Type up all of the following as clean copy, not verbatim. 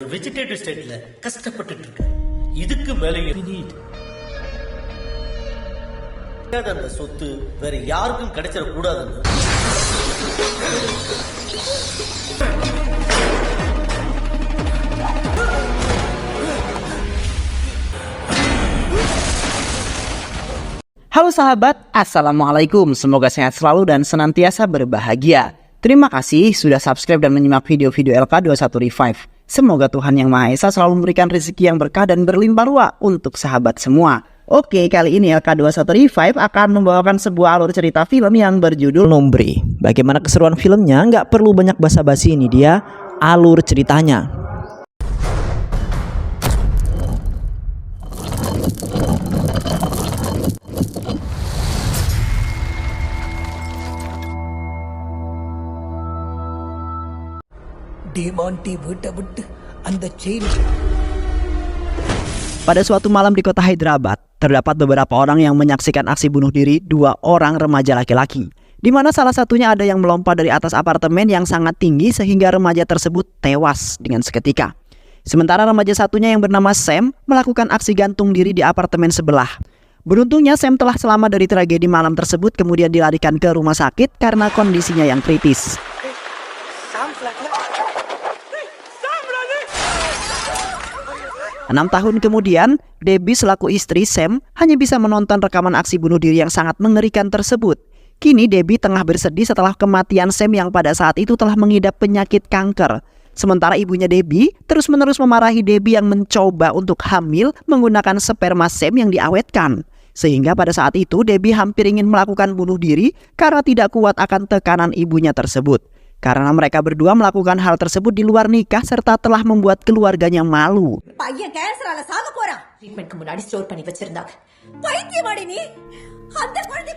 வெஜிடேட்டிவ் ஸ்டேட்ல கஷ்டப்பட்டுட்டு இருக்காரு. இதுக்கு மேலே அந்த சொத்து வேற யாருக்கும் கிடைச்சிடக்கூடாதுன்னு Halo sahabat, Assalamualaikum. Semoga sehat selalu dan senantiasa berbahagia. Terima kasih sudah subscribe dan menyimak video-video LK21 Revive. Semoga Tuhan Yang Maha Esa selalu memberikan rezeki yang berkah dan berlimpah ruah untuk sahabat semua. Oke, kali ini LK21 Revive akan membawakan sebuah alur cerita film yang berjudul Nombre. Bagaimana keseruan filmnya? Nggak perlu banyak basa-basi, ini dia alur ceritanya. Pada suatu malam di kota Hyderabad, terdapat beberapa orang yang menyaksikan aksi bunuh diri dua orang remaja laki-laki, di mana salah satunya ada yang melompat dari atas apartemen yang sangat tinggi sehingga remaja tersebut tewas dengan seketika. Sementara remaja satunya yang bernama Sam melakukan aksi gantung diri di apartemen sebelah. Beruntungnya Sam telah selamat dari tragedi malam tersebut, kemudian dilarikan ke rumah sakit karena kondisinya yang kritis. 6 tahun kemudian, Debbie selaku istri Sam hanya bisa menonton rekaman aksi bunuh diri yang sangat mengerikan tersebut. Kini Debbie tengah bersedih setelah kematian Sam yang pada saat itu telah mengidap penyakit kanker. Sementara ibunya Debbie terus-menerus memarahi Debbie yang mencoba untuk hamil menggunakan sperma Sam yang diawetkan. Sehingga pada saat itu Debbie hampir ingin melakukan bunuh diri karena tidak kuat akan tekanan ibunya tersebut. Karena mereka berdua melakukan hal tersebut di luar nikah serta telah membuat keluarganya malu.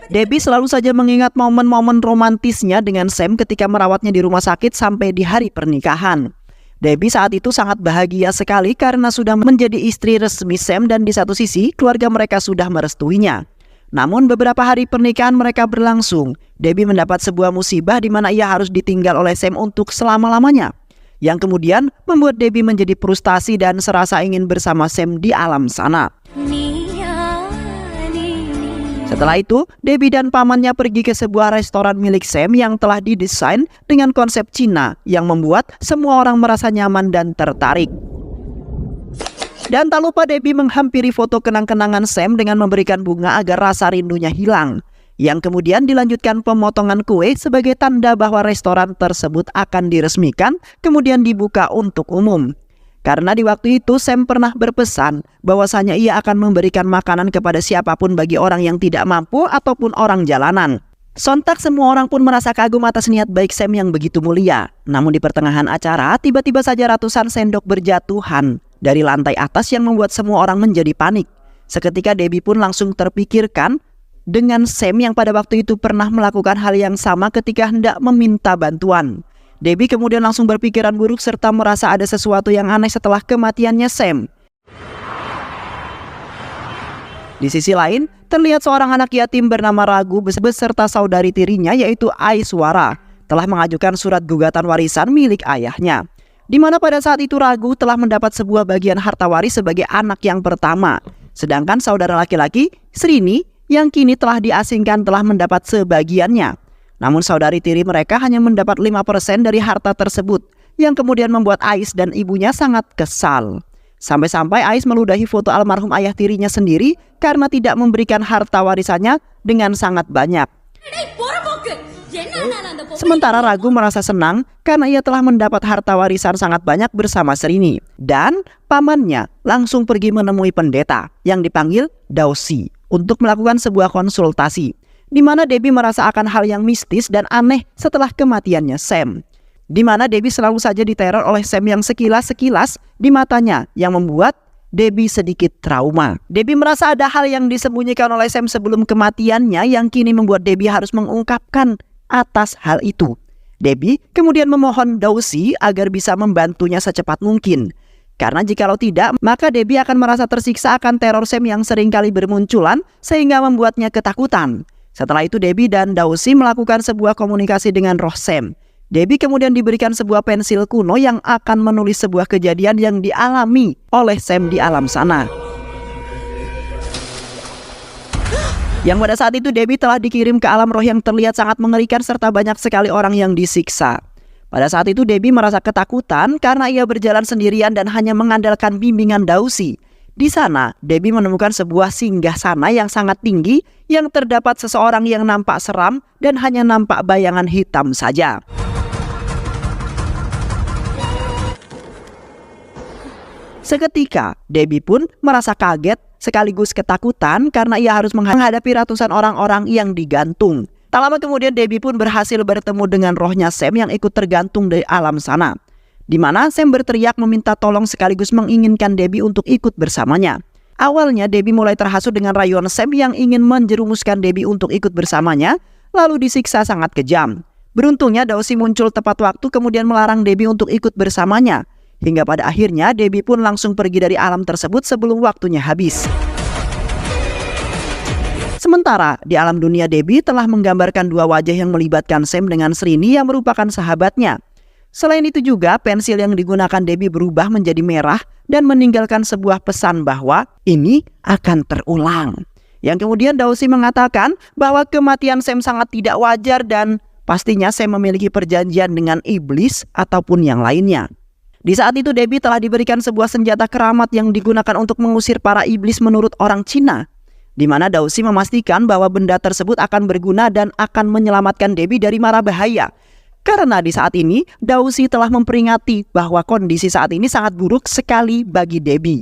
Debbie selalu saja mengingat momen-momen romantisnya dengan Sam ketika merawatnya di rumah sakit sampai di hari pernikahan. Debbie saat itu sangat bahagia sekali karena sudah menjadi istri resmi Sam dan di satu sisi keluarga mereka sudah merestuinya. Namun beberapa hari pernikahan mereka berlangsung, Debbie mendapat sebuah musibah di mana ia harus ditinggal oleh Sam untuk selama-lamanya. Yang kemudian membuat Debbie menjadi frustasi dan serasa ingin bersama Sam di alam sana. Setelah itu, Debbie dan pamannya pergi ke sebuah restoran milik Sam yang telah didesain dengan konsep Cina yang membuat semua orang merasa nyaman dan tertarik. Dan tak lupa Debbie menghampiri foto kenang-kenangan Sam dengan memberikan bunga agar rasa rindunya hilang. Yang kemudian dilanjutkan pemotongan kue sebagai tanda bahwa restoran tersebut akan diresmikan kemudian dibuka untuk umum. Karena di waktu itu Sam pernah berpesan bahwasanya ia akan memberikan makanan kepada siapapun bagi orang yang tidak mampu ataupun orang jalanan. Sontak semua orang pun merasa kagum atas niat baik Sam yang begitu mulia. Namun di pertengahan acara tiba-tiba saja ratusan sendok berjatuhan dari lantai atas yang membuat semua orang menjadi panik. Seketika Debbie pun langsung terpikirkan dengan Sam yang pada waktu itu pernah melakukan hal yang sama ketika hendak meminta bantuan. Debbie kemudian langsung berpikiran buruk serta merasa ada sesuatu yang aneh setelah kematiannya Sam. Di sisi lain, terlihat seorang anak yatim bernama Ragu beserta saudari tirinya yaitu Aiswara telah mengajukan surat gugatan warisan milik ayahnya. Di mana pada saat itu Ragu telah mendapat sebuah bagian harta waris sebagai anak yang pertama. Sedangkan saudara laki-laki, Srini, yang kini telah diasingkan telah mendapat sebagiannya. Namun saudari tiri mereka hanya mendapat 5% dari harta tersebut, yang kemudian membuat Ais dan ibunya sangat kesal. Sampai-sampai Ais meludahi foto almarhum ayah tirinya sendiri karena tidak memberikan harta warisannya dengan sangat banyak. Sementara Ragu merasa senang karena ia telah mendapat harta warisan sangat banyak bersama Srini. Dan pamannya langsung pergi menemui pendeta yang dipanggil Dausi untuk melakukan sebuah konsultasi. Di mana Debbie merasa akan hal yang mistis dan aneh setelah kematiannya Sam. Di mana Debbie selalu saja diteror oleh Sam yang sekilas-sekilas di matanya yang membuat Debbie sedikit trauma. Debbie merasa ada hal yang disembunyikan oleh Sam sebelum kematiannya yang kini membuat Debbie harus mengungkapkan atas hal itu. Debbie kemudian memohon Dausi agar bisa membantunya secepat mungkin. Karena jikalau tidak, maka Debbie akan merasa tersiksa akan teror Sam yang seringkali bermunculan sehingga membuatnya ketakutan. Setelah itu Debbie dan Dausi melakukan sebuah komunikasi dengan roh Sam. Debbie kemudian diberikan sebuah pensil kuno yang akan menulis sebuah kejadian yang dialami oleh Sam di alam sana. Yang pada saat itu Debbie telah dikirim ke alam roh yang terlihat sangat mengerikan serta banyak sekali orang yang disiksa. Pada saat itu Debbie merasa ketakutan karena ia berjalan sendirian dan hanya mengandalkan bimbingan Dausi. Di sana Debbie menemukan sebuah singgasana yang sangat tinggi yang terdapat seseorang yang nampak seram dan hanya nampak bayangan hitam saja. Seketika Debbie pun merasa kaget sekaligus ketakutan karena ia harus menghadapi ratusan orang-orang yang digantung. Tak lama kemudian Debbie pun berhasil bertemu dengan rohnya Sam yang ikut tergantung dari alam sana, di mana Sam berteriak meminta tolong sekaligus menginginkan Debbie untuk ikut bersamanya. Awalnya Debbie mulai terhasut dengan rayuan Sam yang ingin menjerumuskan Debbie untuk ikut bersamanya, lalu disiksa sangat kejam. Beruntungnya Dausi muncul tepat waktu kemudian melarang Debbie untuk ikut bersamanya. Hingga pada akhirnya Debbie pun langsung pergi dari alam tersebut sebelum waktunya habis. Sementara di alam dunia Debbie telah menggambarkan dua wajah yang melibatkan Sam dengan Srini yang merupakan sahabatnya. Selain itu juga pensil yang digunakan Debbie berubah menjadi merah dan meninggalkan sebuah pesan bahwa ini akan terulang. Yang kemudian Dausi mengatakan bahwa kematian Sam sangat tidak wajar dan pastinya Sam memiliki perjanjian dengan iblis ataupun yang lainnya. Di saat itu Debbie telah diberikan sebuah senjata keramat yang digunakan untuk mengusir para iblis menurut orang Cina, di mana Dausi memastikan bahwa benda tersebut akan berguna dan akan menyelamatkan Debbie dari mara bahaya. Karena di saat ini Dausi telah memperingati bahwa kondisi saat ini sangat buruk sekali bagi Debbie.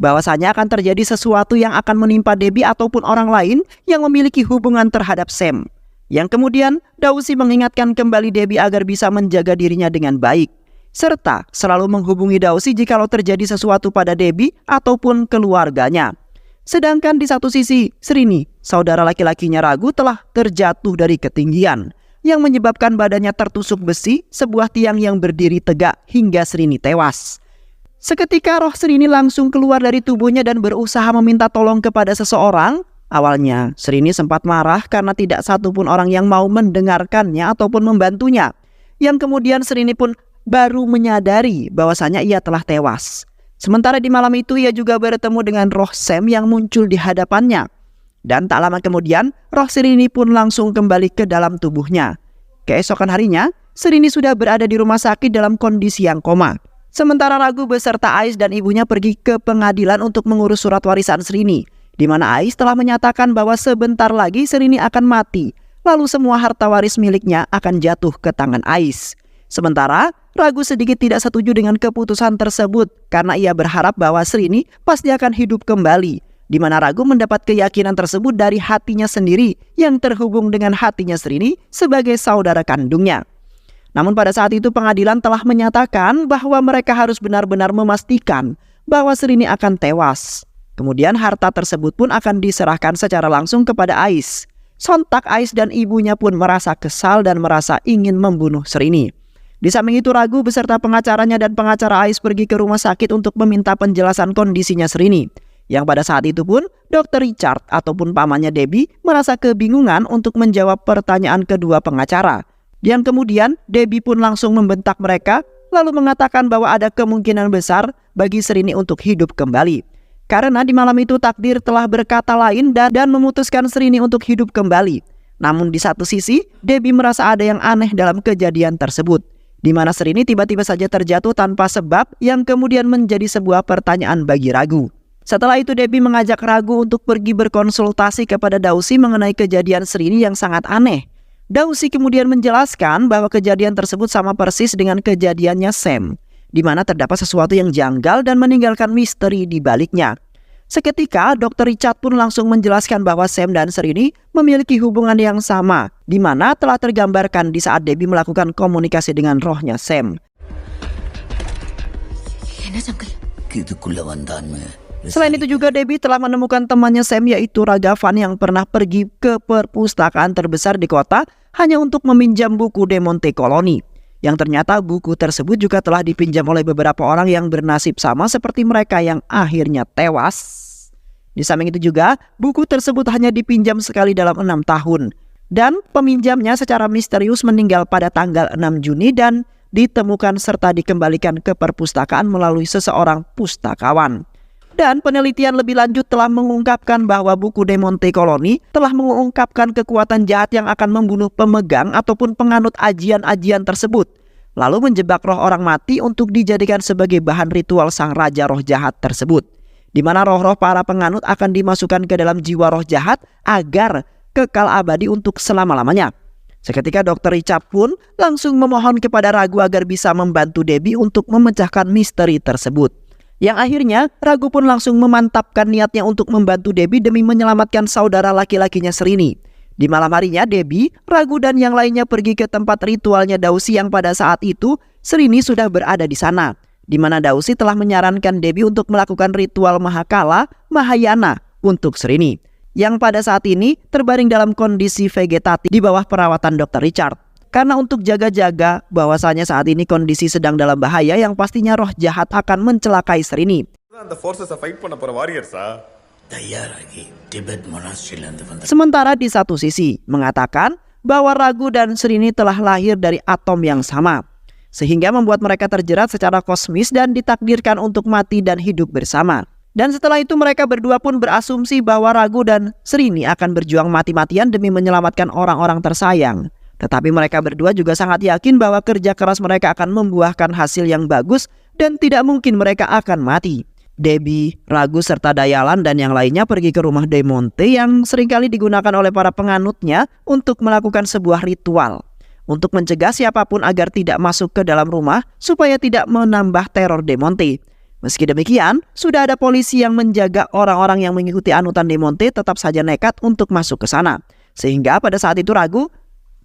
Bahwasanya akan terjadi sesuatu yang akan menimpa Debbie ataupun orang lain yang memiliki hubungan terhadap Sam. Yang kemudian Dausi mengingatkan kembali Debbie agar bisa menjaga dirinya dengan baik, serta selalu menghubungi Dausi jikalau terjadi sesuatu pada Debbie ataupun keluarganya. Sedangkan di satu sisi, Srini, saudara laki-lakinya Ragu, telah terjatuh dari ketinggian yang menyebabkan badannya tertusuk besi sebuah tiang yang berdiri tegak hingga Srini tewas. Seketika roh Srini langsung keluar dari tubuhnya dan berusaha meminta tolong kepada seseorang. Awalnya Srini sempat marah karena tidak satupun orang yang mau mendengarkannya ataupun membantunya. Yang kemudian Srini pun baru menyadari bahwasanya ia telah tewas. Sementara di malam itu ia juga bertemu dengan roh Sam yang muncul di hadapannya. Dan tak lama kemudian roh Srini pun langsung kembali ke dalam tubuhnya. Keesokan harinya Srini sudah berada di rumah sakit dalam kondisi yang koma. Sementara Ragu beserta Ais dan ibunya pergi ke pengadilan untuk mengurus surat warisan Srini, di mana Ais telah menyatakan bahwa sebentar lagi Srini akan mati, lalu semua harta waris miliknya akan jatuh ke tangan Ais. Sementara Ragu sedikit tidak setuju dengan keputusan tersebut karena ia berharap bahwa Srini pasti akan hidup kembali, di mana Ragu mendapat keyakinan tersebut dari hatinya sendiri yang terhubung dengan hatinya Srini sebagai saudara kandungnya. Namun pada saat itu pengadilan telah menyatakan bahwa mereka harus benar-benar memastikan bahwa Srini akan tewas. Kemudian harta tersebut pun akan diserahkan secara langsung kepada Ais. Sontak Ais dan ibunya pun merasa kesal dan merasa ingin membunuh Srini. Di samping itu Ragu beserta pengacaranya dan pengacara Ais pergi ke rumah sakit untuk meminta penjelasan kondisinya Srini. Yang pada saat itu pun Dr. Richard ataupun pamannya Debbie merasa kebingungan untuk menjawab pertanyaan kedua pengacara. Yang kemudian Debbie pun langsung membentak mereka lalu mengatakan bahwa ada kemungkinan besar bagi Srini untuk hidup kembali. Karena di malam itu takdir telah berkata lain dan memutuskan Srini untuk hidup kembali. Namun di satu sisi Debbie merasa ada yang aneh dalam kejadian tersebut, di mana Srini tiba-tiba saja terjatuh tanpa sebab yang kemudian menjadi sebuah pertanyaan bagi Ragu. Setelah itu Debbie mengajak Ragu untuk pergi berkonsultasi kepada Dausi mengenai kejadian Srini yang sangat aneh. Dausi kemudian menjelaskan bahwa kejadian tersebut sama persis dengan kejadiannya Sam, di mana terdapat sesuatu yang janggal dan meninggalkan misteri di baliknya. Seketika Dr. Richard pun langsung menjelaskan bahwa Sam dan Srini memiliki hubungan yang sama, di mana telah tergambarkan di saat Debbie melakukan komunikasi dengan rohnya Sam. Selain itu juga Debbie telah menemukan temannya Sam yaitu Ragavan yang pernah pergi ke perpustakaan terbesar di kota hanya untuk meminjam buku De Monte Colony. Yang ternyata buku tersebut juga telah dipinjam oleh beberapa orang yang bernasib sama seperti mereka yang akhirnya tewas. Di samping itu juga buku tersebut hanya dipinjam sekali dalam 6 tahun. Dan peminjamnya secara misterius meninggal pada tanggal 6 Juni dan ditemukan serta dikembalikan ke perpustakaan melalui seseorang pustakawan. Dan penelitian lebih lanjut telah mengungkapkan bahwa buku De Monte Coloni telah mengungkapkan kekuatan jahat yang akan membunuh pemegang ataupun penganut ajian-ajian tersebut, lalu menjebak roh orang mati untuk dijadikan sebagai bahan ritual sang raja roh jahat tersebut, di mana roh-roh para penganut akan dimasukkan ke dalam jiwa roh jahat agar kekal abadi untuk selama-lamanya. Seketika Dr. Richard pun langsung memohon kepada Ragu agar bisa membantu Debbie untuk memecahkan misteri tersebut. Yang akhirnya Ragu pun langsung memantapkan niatnya untuk membantu Debbie demi menyelamatkan saudara laki-lakinya Srini. Di malam harinya Debbie, Ragu dan yang lainnya pergi ke tempat ritualnya Dausi yang pada saat itu Srini sudah berada di sana, di mana Dausi telah menyarankan Debbie untuk melakukan ritual Mahakala Mahayana untuk Srini, yang pada saat ini terbaring dalam kondisi vegetatif di bawah perawatan Dr. Richard. Karena untuk jaga-jaga bahwasanya saat ini kondisi sedang dalam bahaya yang pastinya roh jahat akan mencelakai Srini. Sementara di satu sisi mengatakan bahwa Ragu dan Srini telah lahir dari atom yang sama, sehingga membuat mereka terjerat secara kosmis dan ditakdirkan untuk mati dan hidup bersama. Dan setelah itu mereka berdua pun berasumsi bahwa Ragu dan Srini akan berjuang mati-matian demi menyelamatkan orang-orang tersayang. Tetapi mereka berdua juga sangat yakin bahwa kerja keras mereka akan membuahkan hasil yang bagus dan tidak mungkin mereka akan mati. Debbie, Ragu serta Dayalan dan yang lainnya pergi ke rumah De Monte yang seringkali digunakan oleh para penganutnya untuk melakukan sebuah ritual untuk mencegah siapapun agar tidak masuk ke dalam rumah supaya tidak menambah teror De Monte. Meski demikian, sudah ada polisi yang menjaga orang-orang yang mengikuti anutan De Monte tetap saja nekat untuk masuk ke sana. Sehingga pada saat itu Ragu,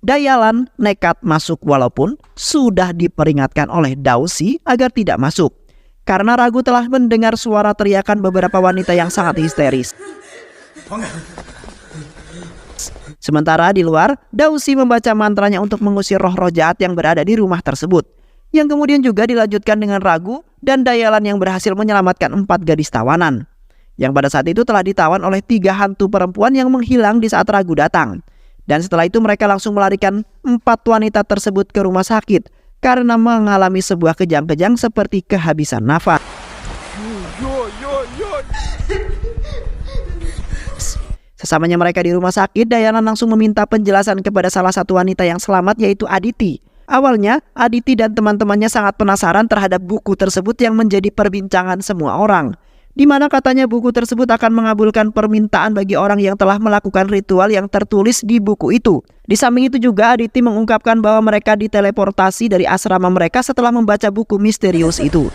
Dayalan nekat masuk walaupun sudah diperingatkan oleh Dausi agar tidak masuk. Karena Ragu telah mendengar suara teriakan beberapa wanita yang sangat histeris. Sementara di luar, Dausi membaca mantranya untuk mengusir roh-roh jahat yang berada di rumah tersebut, yang kemudian juga dilanjutkan dengan Ragu dan Dayalan yang berhasil menyelamatkan 4 gadis tawanan, yang pada saat itu telah ditawan oleh 3 hantu perempuan yang menghilang di saat Ragu datang. Dan setelah itu mereka langsung melarikan 4 wanita tersebut ke rumah sakit karena mengalami sebuah kejang-kejang seperti kehabisan nafas. Sesamanya mereka di rumah sakit, Dayalan langsung meminta penjelasan kepada salah satu wanita yang selamat, yaitu Aditi. Awalnya, Aditi dan teman-temannya sangat penasaran terhadap buku tersebut yang menjadi perbincangan semua orang, di mana katanya buku tersebut akan mengabulkan permintaan bagi orang yang telah melakukan ritual yang tertulis di buku itu. Di samping itu juga Aditi mengungkapkan bahwa mereka diteleportasi dari asrama mereka setelah membaca buku misterius itu.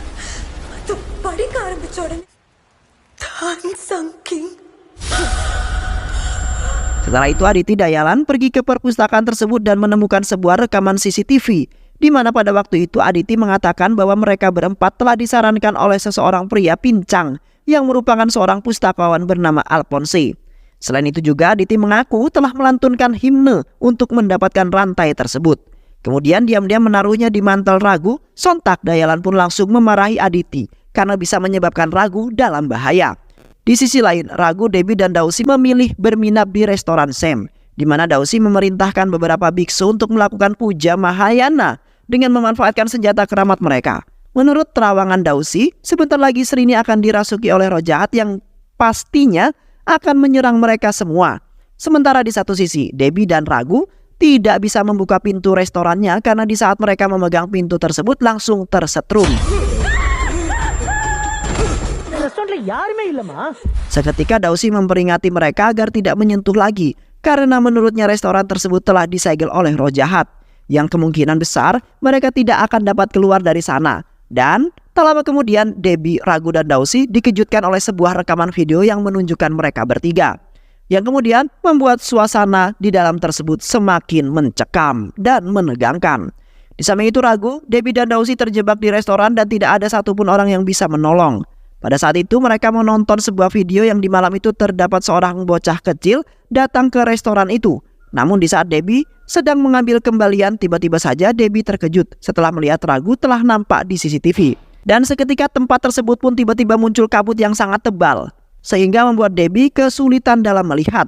Setelah itu Aditi Dayalan pergi ke perpustakaan tersebut dan menemukan sebuah rekaman CCTV, di mana pada waktu itu Aditi mengatakan bahwa mereka berempat telah disarankan oleh seseorang pria pincang yang merupakan seorang pustakawan bernama Alphonse. Selain itu juga Aditi mengaku telah melantunkan himne untuk mendapatkan rantai tersebut. Kemudian diam-diam menaruhnya di mantel Ragu. Sontak Dayalan pun langsung memarahi Aditi karena bisa menyebabkan Ragu dalam bahaya. Di sisi lain, Ragu, Debbie dan Dausi memilih berminap di restoran Sam, di mana Dausi memerintahkan beberapa biksu untuk melakukan puja Mahayana dengan memanfaatkan senjata keramat mereka. Menurut terawangan Dausi, sebentar lagi Srini akan dirasuki oleh roh jahat yang pastinya akan menyerang mereka semua. Sementara di satu sisi, Debbie dan Ragu tidak bisa membuka pintu restorannya karena di saat mereka memegang pintu tersebut langsung tersetrum. Seketika Dausi memperingati mereka agar tidak menyentuh lagi karena menurutnya restoran tersebut telah disegel oleh roh jahat, yang kemungkinan besar mereka tidak akan dapat keluar dari sana. Dan tak lama kemudian Debbie, Ragu dan Dausi dikejutkan oleh sebuah rekaman video yang menunjukkan mereka bertiga, yang kemudian membuat suasana di dalam tersebut semakin mencekam dan menegangkan. Di samping itu Ragu, Debbie dan Dausi terjebak di restoran dan tidak ada satupun orang yang bisa menolong. Pada saat itu mereka menonton sebuah video yang di malam itu terdapat seorang bocah kecil datang ke restoran itu. Namun di saat Debbie sedang mengambil kembalian, tiba-tiba saja Debbie terkejut setelah melihat Ragu telah nampak di CCTV. Dan seketika tempat tersebut pun tiba-tiba muncul kabut yang sangat tebal, sehingga membuat Debbie kesulitan dalam melihat.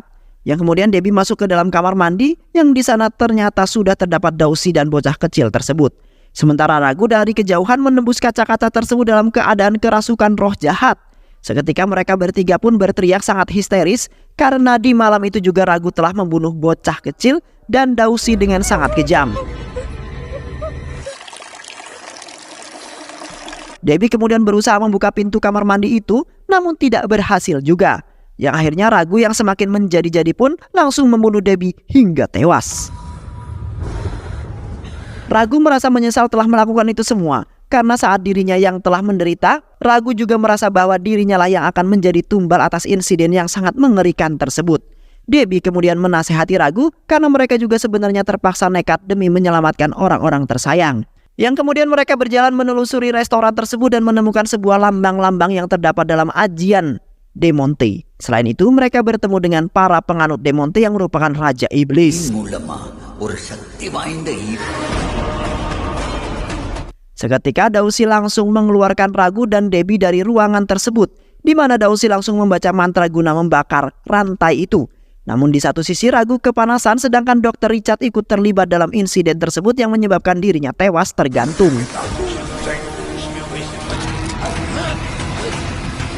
Yang kemudian Debbie masuk ke dalam kamar mandi yang di sana ternyata sudah terdapat Dausi dan bocah kecil tersebut. Sementara Ragu dari kejauhan menembus kaca-kaca tersebut dalam keadaan kerasukan roh jahat. Seketika mereka bertiga pun berteriak sangat histeris karena di malam itu juga Ragu telah membunuh bocah kecil dan Dausi dengan sangat kejam. Debbie kemudian berusaha membuka pintu kamar mandi itu, namun tidak berhasil juga. Yang akhirnya Ragu yang semakin menjadi-jadi pun langsung membunuh Debbie hingga tewas. Ragu merasa menyesal telah melakukan itu semua, karena saat dirinya yang telah menderita, Ragu juga merasa bahwa dirinya lah yang akan menjadi tumbal atas insiden yang sangat mengerikan tersebut. Debbie kemudian menasehati Ragu karena mereka juga sebenarnya terpaksa nekat demi menyelamatkan orang-orang tersayang. Yang kemudian mereka berjalan menelusuri restoran tersebut dan menemukan sebuah lambang-lambang yang terdapat dalam ajian Demonte. Selain itu mereka bertemu dengan para penganut Demonte yang merupakan Raja Iblis. Seketika Dausi langsung mengeluarkan Ragu dan Debbie dari ruangan tersebut, di mana Dausi langsung membaca mantra guna membakar rantai itu. Namun di satu sisi Ragu kepanasan, sedangkan Dr. Richard ikut terlibat dalam insiden tersebut yang menyebabkan dirinya tewas tergantung.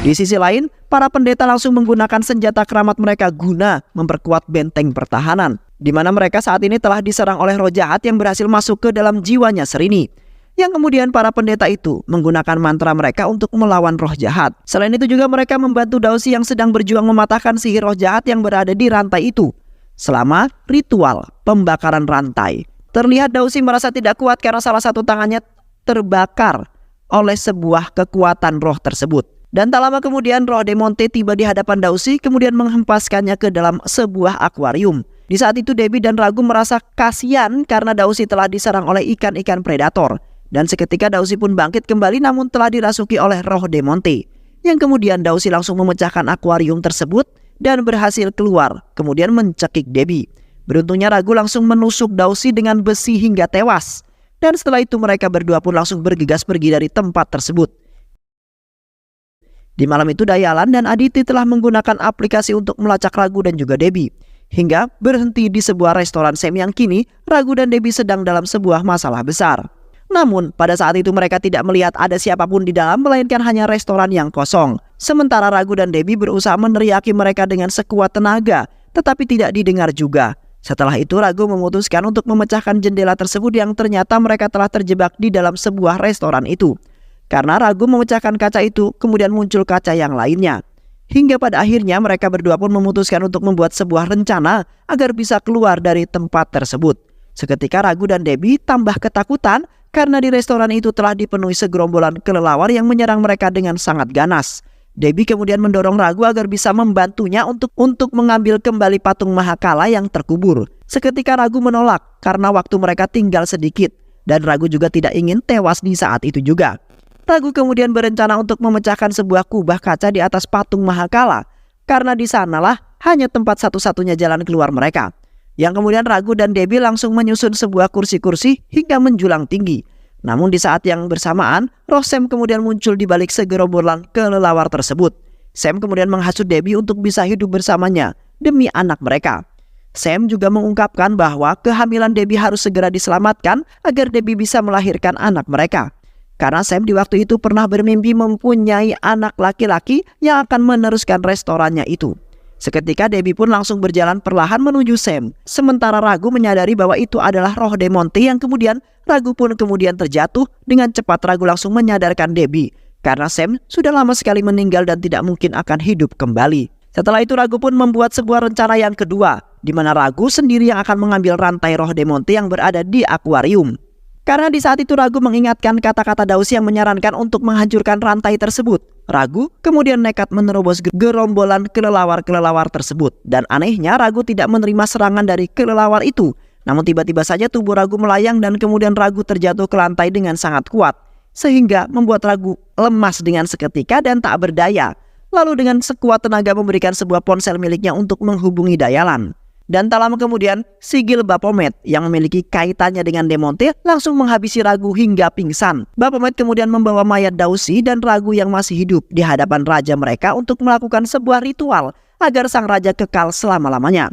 Di sisi lain, para pendeta langsung menggunakan senjata keramat mereka guna memperkuat benteng pertahanan, di mana mereka saat ini telah diserang oleh roh jahat yang berhasil masuk ke dalam jiwanya Serini. Yang kemudian para pendeta itu menggunakan mantra mereka untuk melawan roh jahat. Selain itu juga mereka membantu Dausi yang sedang berjuang mematahkan sihir roh jahat yang berada di rantai itu. Selama ritual pembakaran rantai, terlihat Dausi merasa tidak kuat karena salah satu tangannya terbakar oleh sebuah kekuatan roh tersebut. Dan tak lama kemudian roh Demonte tiba di hadapan Dausi kemudian menghempaskannya ke dalam sebuah akuarium. Di saat itu Debbie dan Ragu merasa kasihan karena Dausi telah diserang oleh ikan-ikan predator. Dan seketika Dausi pun bangkit kembali namun telah dirasuki oleh roh Demonte. Yang kemudian Dausi langsung memecahkan akuarium tersebut dan berhasil keluar, kemudian mencekik Debbie. Beruntungnya Ragu langsung menusuk Dausi dengan besi hingga tewas. Dan setelah itu mereka berdua pun langsung bergegas pergi dari tempat tersebut. Di malam itu Dayalan dan Aditi telah menggunakan aplikasi untuk melacak Ragu dan juga Debbie. Hingga berhenti di sebuah restoran Sam yang kini Ragu dan Debbie sedang dalam sebuah masalah besar. Namun pada saat itu mereka tidak melihat ada siapapun di dalam melainkan hanya restoran yang kosong. Sementara Ragu dan Debbie berusaha meneriaki mereka dengan sekuat tenaga, tetapi tidak didengar juga. Setelah itu Ragu memutuskan untuk memecahkan jendela tersebut yang ternyata mereka telah terjebak di dalam sebuah restoran itu. Karena Ragu memecahkan kaca itu, kemudian muncul kaca yang lainnya. Hingga pada akhirnya mereka berdua pun memutuskan untuk membuat sebuah rencana agar bisa keluar dari tempat tersebut. Seketika Ragu dan Debbie tambah ketakutan karena di restoran itu telah dipenuhi segerombolan kelelawar yang menyerang mereka dengan sangat ganas. Debbie kemudian mendorong Ragu agar bisa membantunya untuk mengambil kembali patung Mahakala yang terkubur. Seketika Ragu menolak karena waktu mereka tinggal sedikit dan Ragu juga tidak ingin tewas di saat itu juga. Ragu kemudian berencana untuk memecahkan sebuah kubah kaca di atas patung Mahakala karena di sanalah hanya tempat satu-satunya jalan keluar mereka. Yang kemudian Ragu dan Debbie langsung menyusun sebuah kursi-kursi hingga menjulang tinggi. Namun di saat yang bersamaan, roh Sam kemudian muncul di balik segerombolan kelelawar tersebut. Sam kemudian menghasut Debbie untuk bisa hidup bersamanya demi anak mereka. Sam juga mengungkapkan bahwa kehamilan Debbie harus segera diselamatkan agar Debbie bisa melahirkan anak mereka. Karena Sam di waktu itu pernah bermimpi mempunyai anak laki-laki yang akan meneruskan restorannya itu. Seketika Debbie pun langsung berjalan perlahan menuju Sam. Sementara Ragu menyadari bahwa itu adalah roh Demonte yang kemudian Ragu pun kemudian terjatuh. Dengan cepat Ragu langsung menyadarkan Debbie karena Sam sudah lama sekali meninggal dan tidak mungkin akan hidup kembali. Setelah itu Ragu pun membuat sebuah rencana yang kedua, di mana Ragu sendiri yang akan mengambil rantai roh Demonte yang berada di akuarium. Karena di saat itu Ragu mengingatkan kata-kata Dausi yang menyarankan untuk menghancurkan rantai tersebut. Ragu kemudian nekat menerobos gerombolan kelelawar-kelelawar tersebut. Dan anehnya Ragu tidak menerima serangan dari kelelawar itu. Namun tiba-tiba saja tubuh Ragu melayang dan kemudian Ragu terjatuh ke lantai dengan sangat kuat. Sehingga membuat Ragu lemas dengan seketika dan tak berdaya. Lalu dengan sekuat tenaga memberikan sebuah ponsel miliknya untuk menghubungi Dayalan. Dan tak lama kemudian, sigil Baphomet yang memiliki kaitannya dengan Demonte langsung menghabisi Ragu hingga pingsan. Baphomet kemudian membawa mayat Dausi dan Ragu yang masih hidup di hadapan raja mereka untuk melakukan sebuah ritual agar sang raja kekal selama-lamanya.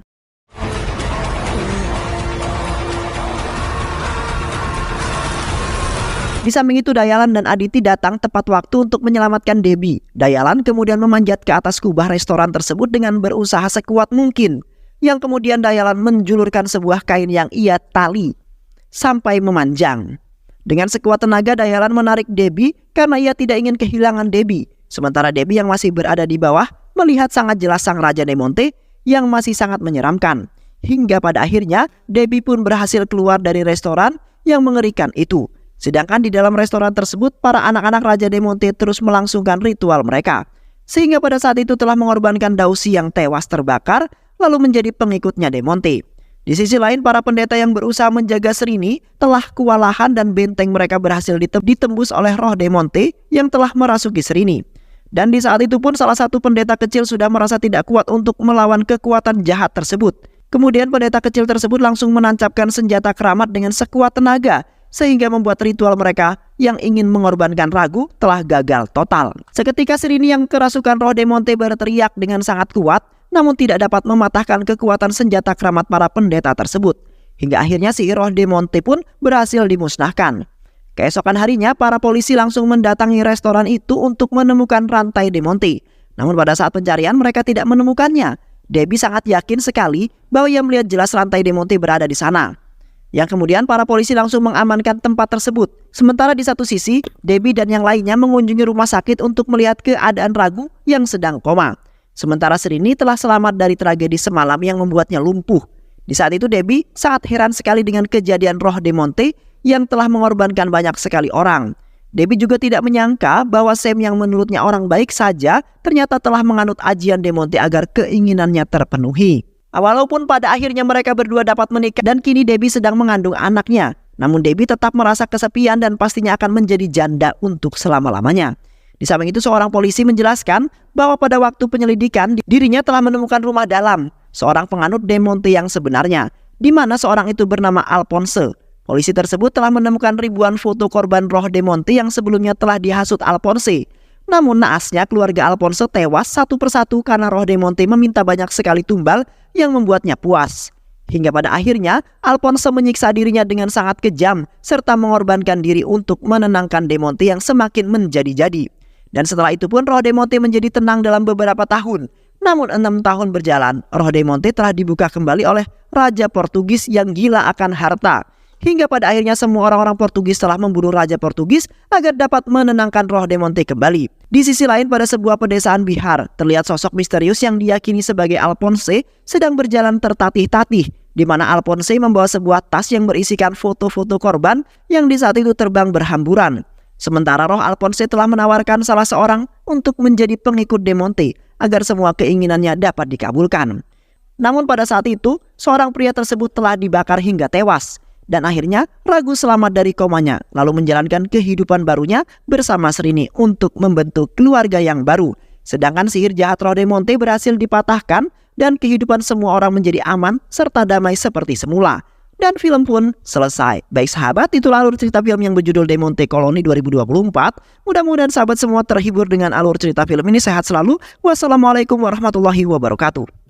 Di samping itu Dayalan dan Aditi datang tepat waktu untuk menyelamatkan Debbie. Dayalan kemudian memanjat ke atas kubah restoran tersebut dengan berusaha sekuat mungkin. Yang kemudian Dayalan menjulurkan sebuah kain yang ia tali sampai memanjang. Dengan sekuat tenaga Dayalan menarik Debbie karena ia tidak ingin kehilangan Debbie. Sementara Debbie yang masih berada di bawah melihat sangat jelas sang Raja Demonte yang masih sangat menyeramkan. Hingga pada akhirnya Debbie pun berhasil keluar dari restoran yang mengerikan itu. Sedangkan di dalam restoran tersebut para anak-anak Raja Demonte terus melangsungkan ritual mereka. Sehingga pada saat itu telah mengorbankan Dausi yang tewas terbakar lalu menjadi pengikutnya Demonte. Di sisi lain para pendeta yang berusaha menjaga Srini telah kewalahan dan benteng mereka berhasil ditembus oleh roh Demonte yang telah merasuki Srini. Dan di saat itu pun salah satu pendeta kecil sudah merasa tidak kuat untuk melawan kekuatan jahat tersebut. Kemudian pendeta kecil tersebut langsung menancapkan senjata keramat dengan sekuat tenaga sehingga membuat ritual mereka yang ingin mengorbankan Ragu telah gagal total. Seketika Srini yang kerasukan roh Demonte berteriak dengan sangat kuat namun tidak dapat mematahkan kekuatan senjata keramat para pendeta tersebut. Hingga akhirnya si roh Demonte pun berhasil dimusnahkan. Keesokan harinya para polisi langsung mendatangi restoran itu untuk menemukan rantai Demonte. Namun pada saat pencarian mereka tidak menemukannya. Debbie sangat yakin sekali bahwa ia melihat jelas rantai Demonte berada di sana. Yang kemudian para polisi langsung mengamankan tempat tersebut. Sementara di satu sisi, Debbie dan yang lainnya mengunjungi rumah sakit untuk melihat keadaan Ragu yang sedang koma. Sementara Srini telah selamat dari tragedi semalam yang membuatnya lumpuh. Di saat itu Debbie sangat heran sekali dengan kejadian roh Demonte yang telah mengorbankan banyak sekali orang. Debbie juga tidak menyangka bahwa Sam yang menurutnya orang baik saja ternyata telah menganut ajian Demonte agar keinginannya terpenuhi. Walaupun pada akhirnya mereka berdua dapat menikah dan kini Debbie sedang mengandung anaknya, namun Debbie tetap merasa kesepian dan pastinya akan menjadi janda untuk selama-lamanya. Di samping itu seorang polisi menjelaskan bahwa pada waktu penyelidikan dirinya telah menemukan rumah dalam seorang penganut Demonte yang sebenarnya, di mana seorang itu bernama Alphonse. Polisi tersebut telah menemukan ribuan foto korban roh Demonte yang sebelumnya telah dihasut Alphonse. Namun naasnya keluarga Alphonse tewas satu persatu karena roh Demonte meminta banyak sekali tumbal yang membuatnya puas. Hingga pada akhirnya Alphonse menyiksa dirinya dengan sangat kejam serta mengorbankan diri untuk menenangkan Demonte yang semakin menjadi-jadi. Dan setelah itu pun roh Demonte menjadi tenang dalam beberapa tahun. Namun 6 tahun berjalan, roh Demonte telah dibuka kembali oleh Raja Portugis yang gila akan harta. Hingga pada akhirnya semua orang-orang Portugis telah membunuh Raja Portugis agar dapat menenangkan roh Demonte kembali. Di sisi lain pada sebuah pedesaan Bihar, terlihat sosok misterius yang diyakini sebagai Alphonse sedang berjalan tertatih-tatih, di mana Alphonse membawa sebuah tas yang berisikan foto-foto korban yang di saat itu terbang berhamburan. Sementara roh Alphonse telah menawarkan salah seorang untuk menjadi pengikut Demonte agar semua keinginannya dapat dikabulkan. Namun pada saat itu, seorang pria tersebut telah dibakar hingga tewas. Dan akhirnya Ragu selamat dari komanya lalu menjalankan kehidupan barunya bersama Srini untuk membentuk keluarga yang baru. Sedangkan sihir jahat roh Demonte berhasil dipatahkan dan kehidupan semua orang menjadi aman serta damai seperti semula. Dan film pun selesai. Baik sahabat, itulah alur cerita film yang berjudul Demonte Colony 2024. Mudah-mudahan sahabat semua terhibur dengan alur cerita film ini. Sehat selalu. Wassalamualaikum warahmatullahi wabarakatuh.